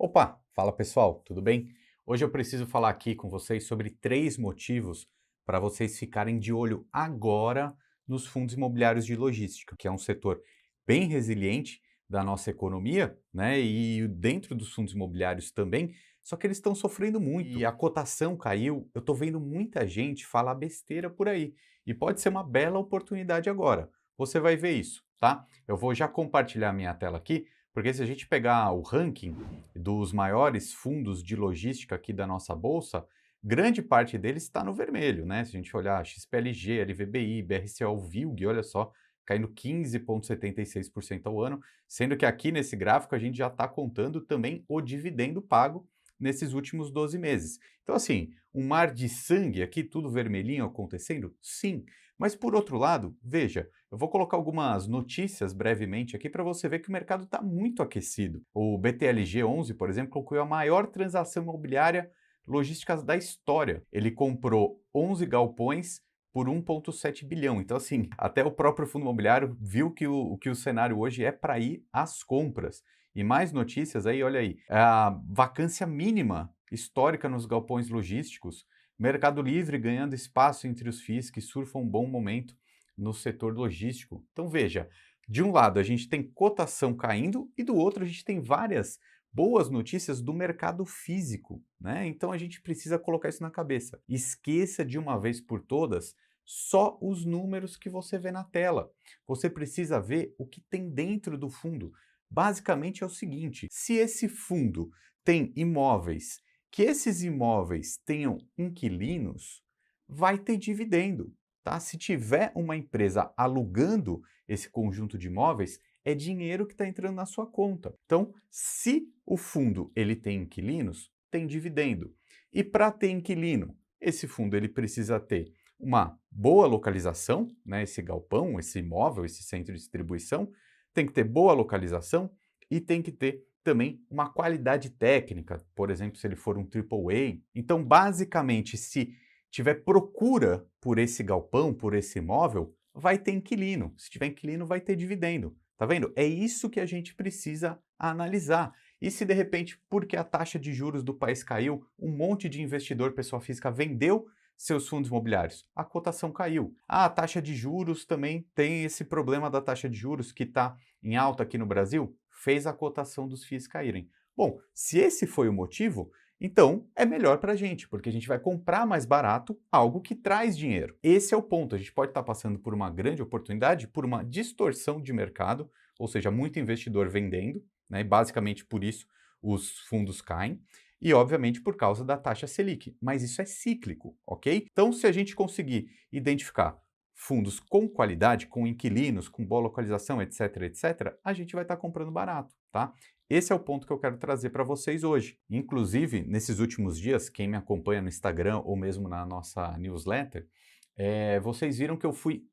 Opa, fala pessoal, tudo bem? Hoje eu preciso falar aqui com vocês sobre três motivos para vocês ficarem de olho agora nos fundos imobiliários de logística, que é um setor bem resiliente da nossa economia, né? E dentro dos fundos imobiliários também, só que eles estão sofrendo muito. E a cotação caiu, eu estou vendo muita gente falar besteira por aí. E pode ser uma bela oportunidade agora. Você vai ver isso, tá? Eu vou já compartilhar minha tela aqui, porque se a gente pegar o ranking dos maiores fundos de logística aqui da nossa bolsa, grande parte deles está no vermelho, né? Se a gente olhar XPLG, LVBI, BRCO, VILG, olha só, caindo 15,76% ao ano, sendo que aqui nesse gráfico a gente já está contando também o dividendo pago nesses últimos 12 meses. Então, assim, um mar de sangue aqui, tudo vermelhinho acontecendo? Sim. Mas por outro lado, veja, eu vou colocar algumas notícias brevemente aqui para você ver que o mercado está muito aquecido. O BTLG11, por exemplo, concluiu a maior transação imobiliária logística da história. Ele comprou 11 galpões por 1,7 bilhão. Então, assim, até o próprio fundo imobiliário viu que o cenário hoje é para ir às compras. E mais notícias aí, olha aí, a vacância mínima histórica nos galpões logísticos, Mercado Livre ganhando espaço entre os FIIs que surfam um bom momento no setor logístico. Então veja, de um lado a gente tem cotação caindo e do outro a gente tem várias boas notícias do mercado físico, né? Então a gente precisa colocar isso na cabeça. Esqueça de uma vez por todas só os números que você vê na tela. Você precisa ver o que tem dentro do fundo. Basicamente é o seguinte: se esse fundo tem imóveis, que esses imóveis tenham inquilinos, vai ter dividendo. Tá? Se tiver uma empresa alugando esse conjunto de imóveis, é dinheiro que está entrando na sua conta. Então, se o fundo ele tem inquilinos, tem dividendo. E para ter inquilino, esse fundo ele precisa ter uma boa localização, né? Esse galpão, esse imóvel, esse centro de distribuição, tem que ter boa localização e tem que ter também uma qualidade técnica, por exemplo, se ele for um AAA. Então, basicamente, se tiver procura por esse galpão, por esse imóvel, vai ter inquilino. Se tiver inquilino, vai ter dividendo. Tá vendo? É isso que a gente precisa analisar. E se de repente, porque a taxa de juros do país caiu, um monte de investidor, pessoa física, vendeu seus fundos imobiliários, a cotação caiu. Ah, a taxa de juros também tem esse problema da taxa de juros que está em alta aqui no Brasil, fez a cotação dos FIIs caírem. Bom, se esse foi o motivo, então é melhor para a gente, porque a gente vai comprar mais barato algo que traz dinheiro. Esse é o ponto. A gente pode estar passando por uma grande oportunidade, por uma distorção de mercado, ou seja, muito investidor vendendo, né? E basicamente por isso os fundos caem. E, obviamente, por causa da taxa Selic. Mas isso é cíclico, ok? Então, se a gente conseguir identificar fundos com qualidade, com inquilinos, com boa localização, etc, etc, a gente vai estar comprando barato, tá? Esse é o ponto que eu quero trazer para vocês hoje. Inclusive, nesses últimos dias, quem me acompanha no Instagram ou mesmo na nossa newsletter, vocês viram que eu fui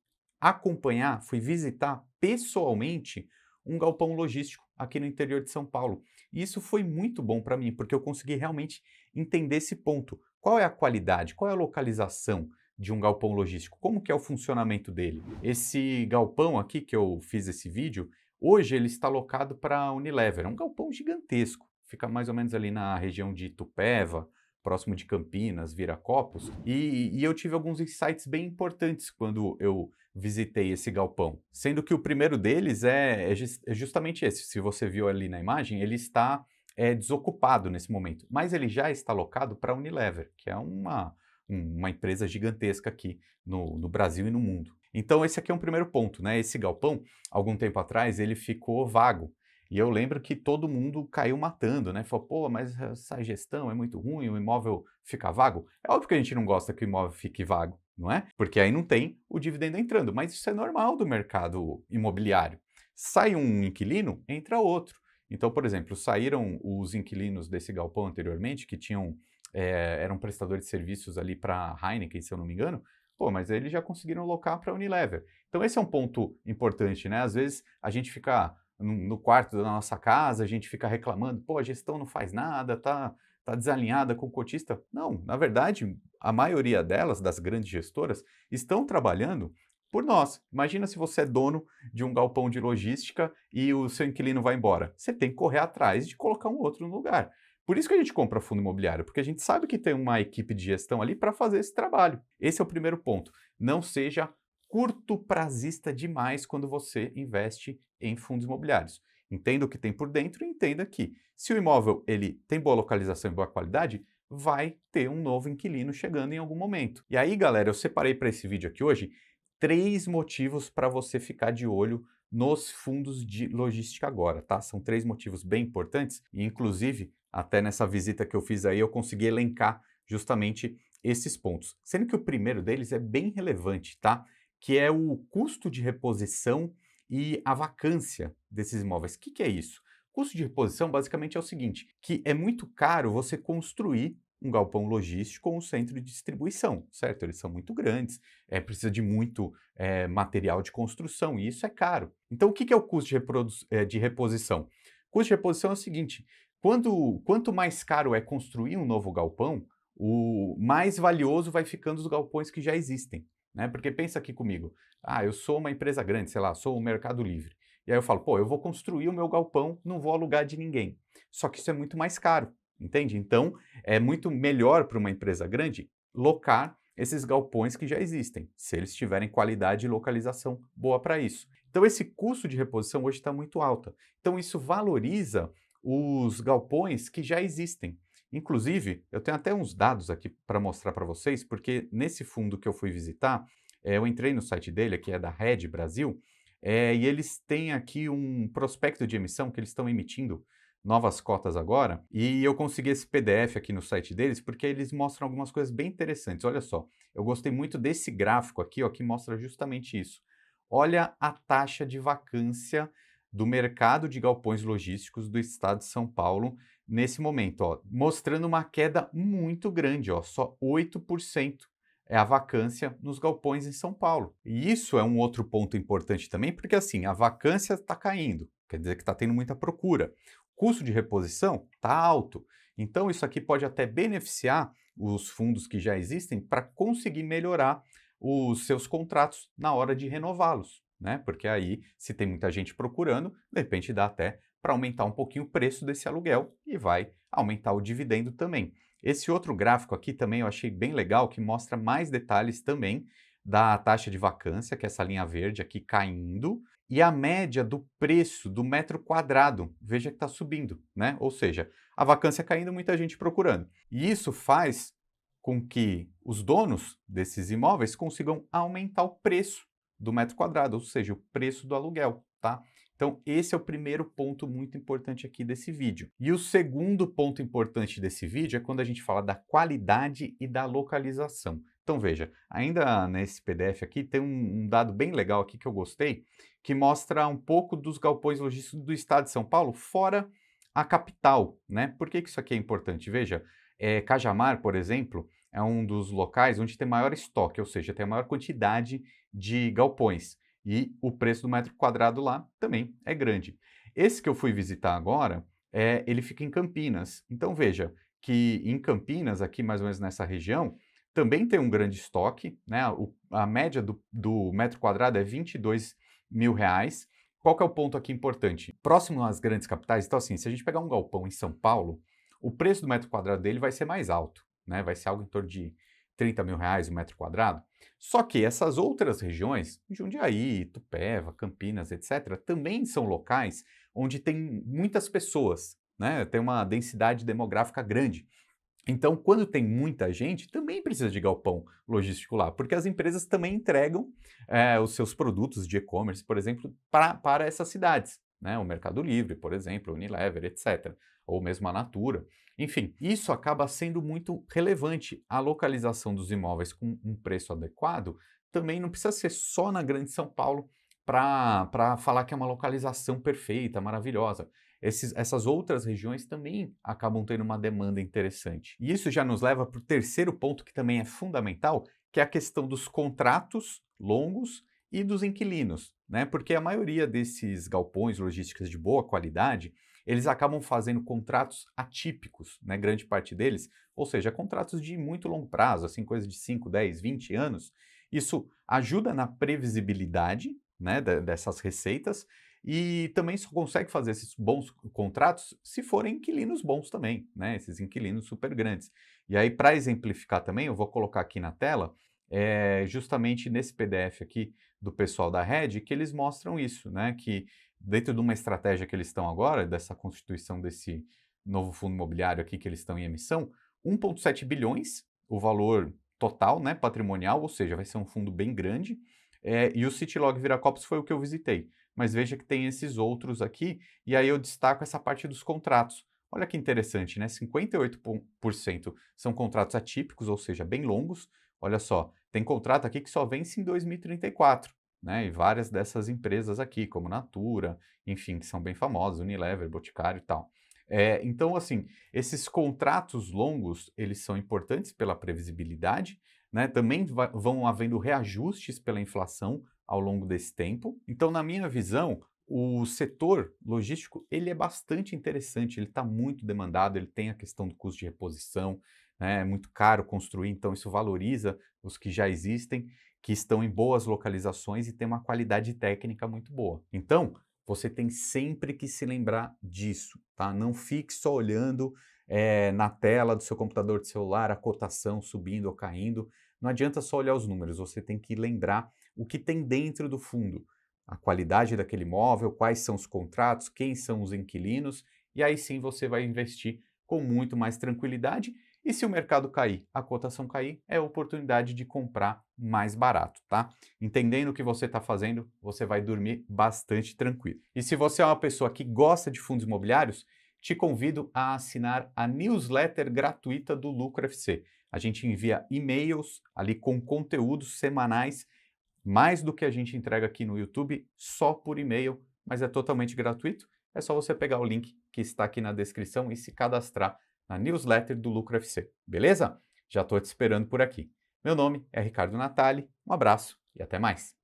acompanhar, fui visitar pessoalmente um galpão logístico aqui no interior de São Paulo. E isso foi muito bom para mim, porque eu consegui realmente entender esse ponto. Qual é a qualidade, qual é a localização de um galpão logístico? Como que é o funcionamento dele? Esse galpão aqui que eu fiz esse vídeo, hoje ele está alocado para a Unilever, é um galpão gigantesco. Fica mais ou menos ali na região de Itupeva, próximo de Campinas, Viracopos. E eu tive alguns insights bem importantes quando eu visitei esse galpão. Sendo que o primeiro deles é justamente esse. Se você viu ali na imagem, ele está desocupado nesse momento. Mas ele já está alocado para a Unilever, que é uma empresa gigantesca aqui no Brasil e no mundo. Então esse aqui é um primeiro ponto, né? Esse galpão, algum tempo atrás, ele ficou vago. E eu lembro que todo mundo caiu matando, né? Falou, pô, mas essa gestão é muito ruim, o imóvel fica vago. É óbvio que a gente não gosta que o imóvel fique vago, não é? Porque aí não tem o dividendo entrando, mas isso é normal do mercado imobiliário. Sai um inquilino, entra outro. Então, por exemplo, saíram os inquilinos desse galpão anteriormente, que eram prestadores de serviços ali para a Heineken, se eu não me engano, pô, mas eles já conseguiram alocar para a Unilever. Então esse é um ponto importante, né? Às vezes a gente fica no quarto da nossa casa, a gente fica reclamando, pô, a gestão não faz nada, tá desalinhada com o cotista. Não, na verdade, a maioria delas, das grandes gestoras, estão trabalhando por nós. Imagina se você é dono de um galpão de logística e o seu inquilino vai embora. Você tem que correr atrás de colocar um outro no lugar. Por isso que a gente compra fundo imobiliário, porque a gente sabe que tem uma equipe de gestão ali para fazer esse trabalho. Esse é o primeiro ponto. Não seja curto prazista demais quando você investe em fundos imobiliários. Entenda o que tem por dentro e entenda que se o imóvel ele tem boa localização e boa qualidade, vai ter um novo inquilino chegando em algum momento. E aí, galera, eu separei para esse vídeo aqui hoje 3 motivos para você ficar de olho nos fundos de logística agora, tá? São 3 motivos bem importantes e, inclusive, até nessa visita que eu fiz aí, eu consegui elencar justamente esses pontos. Sendo que o primeiro deles é bem relevante, tá? Que é o custo de reposição e a vacância desses imóveis. O que é isso? Custo de reposição basicamente é o seguinte, que é muito caro você construir um galpão logístico ou um centro de distribuição, certo? Eles são muito grandes, precisa de muito material de construção e isso é caro. Então, o que é o custo de reposição? O custo de reposição é o seguinte, quanto mais caro é construir um novo galpão, o mais valioso vai ficando os galpões que já existem, né? Porque pensa aqui comigo, eu sou uma empresa grande, sei lá, sou o Mercado Livre. E aí eu falo, pô, eu vou construir o meu galpão, não vou alugar de ninguém. Só que isso é muito mais caro, entende? Então, é muito melhor para uma empresa grande locar esses galpões que já existem, se eles tiverem qualidade e localização boa para isso. Então, esse custo de reposição hoje está muito alto. Então, isso valoriza os galpões que já existem. Inclusive, eu tenho até uns dados aqui para mostrar para vocês, porque nesse fundo que eu fui visitar, eu entrei no site dele, que é da Red Brasil, e eles têm aqui um prospecto de emissão que eles estão emitindo novas cotas agora, e eu consegui esse PDF aqui no site deles porque eles mostram algumas coisas bem interessantes. Olha só, eu gostei muito desse gráfico aqui, ó, que mostra justamente isso. Olha a taxa de vacância do mercado de galpões logísticos do estado de São Paulo nesse momento, ó, mostrando uma queda muito grande, ó, só 8% é a vacância nos galpões em São Paulo. E isso é um outro ponto importante também, porque assim, a vacância está caindo, quer dizer que está tendo muita procura. O custo de reposição está alto. Então, isso aqui pode até beneficiar os fundos que já existem para conseguir melhorar os seus contratos na hora de renová-los, né? Porque aí, se tem muita gente procurando, de repente dá até para aumentar um pouquinho o preço desse aluguel e vai aumentar o dividendo também. Esse outro gráfico aqui também eu achei bem legal, que mostra mais detalhes também da taxa de vacância, que é essa linha verde aqui caindo, e a média do preço do metro quadrado. Veja que está subindo, né? Ou seja, a vacância caindo, muita gente procurando. E isso faz com que os donos desses imóveis consigam aumentar o preço do metro quadrado, ou seja, o preço do aluguel, tá? Então, esse é o primeiro ponto muito importante aqui desse vídeo. E o segundo ponto importante desse vídeo é quando a gente fala da qualidade e da localização. Então, veja, ainda nesse PDF aqui tem um dado bem legal aqui que eu gostei, que mostra um pouco dos galpões logísticos do estado de São Paulo, fora a capital, né? Por que isso aqui é importante? Veja, Cajamar, por exemplo, é um dos locais onde tem maior estoque, ou seja, tem a maior quantidade de galpões e o preço do metro quadrado lá também é grande. Esse que eu fui visitar agora, ele fica em Campinas. Então veja que em Campinas, aqui mais ou menos nessa região, também tem um grande estoque, né? A média do metro quadrado é R$ 22.000. Qual que é o ponto aqui importante? Próximo às grandes capitais, então assim, se a gente pegar um galpão em São Paulo, o preço do metro quadrado dele vai ser mais alto, né? Vai ser algo em torno de R$ 30.000 o metro quadrado. Só que essas outras regiões, Jundiaí, Itupeva, Campinas, etc., também são locais onde tem muitas pessoas, né? Tem uma densidade demográfica grande. Então, quando tem muita gente, também precisa de galpão logístico lá, porque as empresas também entregam os seus produtos de e-commerce, por exemplo, para essas cidades, né? O Mercado Livre, por exemplo, o Unilever, etc., ou mesmo a Natura. Enfim, isso acaba sendo muito relevante. A localização dos imóveis com um preço adequado também não precisa ser só na Grande São Paulo para falar que é uma localização perfeita, maravilhosa. Essas outras regiões também acabam tendo uma demanda interessante. E isso já nos leva para o terceiro ponto que também é fundamental, que é a questão dos contratos longos e dos inquilinos, né? Porque a maioria desses galpões logísticos de boa qualidade, eles acabam fazendo contratos atípicos, né? Grande parte deles, ou seja, contratos de muito longo prazo, assim, coisa de 5, 10, 20 anos, Isso ajuda na previsibilidade, né, dessas receitas e também só consegue fazer esses bons contratos se forem inquilinos bons também, né, esses inquilinos super grandes. E aí, para exemplificar também, eu vou colocar aqui na tela, justamente nesse PDF aqui do pessoal da Red, que eles mostram isso, né, que dentro de uma estratégia que eles estão agora, dessa constituição desse novo fundo imobiliário aqui que eles estão em emissão, 1,7 bilhões, o valor total, né, patrimonial, ou seja, vai ser um fundo bem grande, e o Citylog Viracopos foi o que eu visitei. Mas veja que tem esses outros aqui, e aí eu destaco essa parte dos contratos. Olha que interessante, né? 58% são contratos atípicos, ou seja, bem longos. Olha só, tem contrato aqui que só vence em 2034, né? E várias dessas empresas aqui, como Natura, enfim, que são bem famosas, Unilever, Boticário e tal. Então, assim, esses contratos longos, eles são importantes pela previsibilidade, né? Também vão havendo reajustes pela inflação ao longo desse tempo. Então, na minha visão, o setor logístico, ele é bastante interessante, ele está muito demandado, ele tem a questão do custo de reposição, né? É muito caro construir, então isso valoriza os que já existem, que estão em boas localizações e tem uma qualidade técnica muito boa. Então, você tem sempre que se lembrar disso, tá? Não fique só olhando na tela do seu computador de celular a cotação subindo ou caindo. Não adianta só olhar os números, você tem que lembrar o que tem dentro do fundo, a qualidade daquele imóvel, quais são os contratos, quem são os inquilinos, e aí sim você vai investir com muito mais tranquilidade. E se o mercado cair, a cotação cair, é a oportunidade de comprar mais barato, tá? Entendendo o que você está fazendo, você vai dormir bastante tranquilo. E se você é uma pessoa que gosta de fundos imobiliários, te convido a assinar a newsletter gratuita do Lucro FC. A gente envia e-mails ali com conteúdos semanais, mais do que a gente entrega aqui no YouTube, só por e-mail, mas é totalmente gratuito. É só você pegar o link que está aqui na descrição e se cadastrar na newsletter do Lucro FC, beleza? Já estou te esperando por aqui. Meu nome é Ricardo Natali, um abraço e até mais.